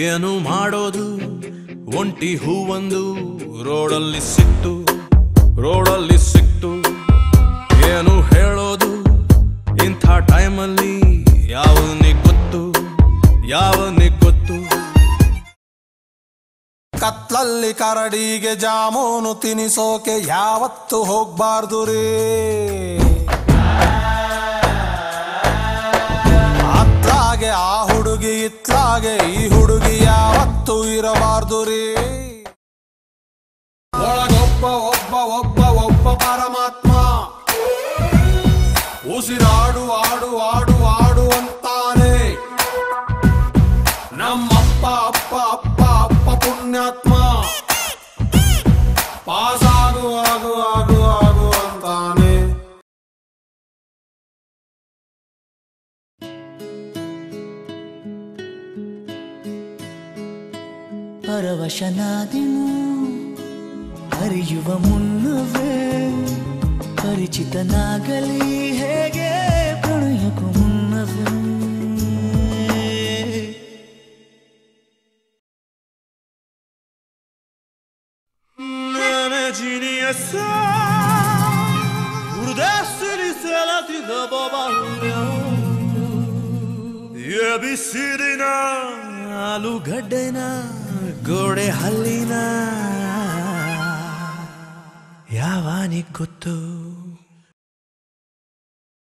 ಏನು ಮಾಡೋದು ಒಂಟಿ ಹೂವೊಂದು ರೋಡಲ್ಲಿ ಸಿಕ್ತು ಏನು ಹೇಳೋದು ಇಂಥ ಟೈಮಲ್ಲಿ ಯಾವನಿಗೆ ಗೊತ್ತು ಕತ್ಲಲ್ಲಿ ಕರಡಿಗೆ ಜಾಮೂನು ತಿನಿಸೋಕೆ ಯಾವತ್ತು ಹೋಗ್ಬಾರ್ದು ರೀ ಅತ್ಲಾಗೆ ಆ ಹುಡುಗಿ ಇತ್ಲಾಗೆ ಈ ಹುಡುಗಿ ಯಾವತ್ತು ಇರಬಾರ್ದು ರೀ ಒಳಗೊಬ್ಬ ಒಬ್ಬ ಒಬ್ಬ ಒಬ್ಬ ಪರಮಾತ್ಮ ಉಸಿರಾಡು ಆಡು ಆಡು ಆಡು ಅಂತಾನೆ ನಮ್ಮಪ್ಪ ಅಪ್ಪ ಅಪ್ಪ ಅಪ್ಪ ಪುಣ್ಯಾತ್ಮ ಪಾಸಾಗು ಆಗು ಆಗು ಆಗು ಅಂತಾನೆ ಪರವಶನಾದೆನು ಅರಿಯುವ ಮುನ್ನವೇ ಪರಿಚಿತನಾಗಲಿ ಹೇಗೆ ಪ್ರಣಯಕ್ಕೂ ಮುನ್ನವೇ Geniessa Urdessili selati da babahuya Yabisirina Alugaddena Gode hallina Yavanig gottu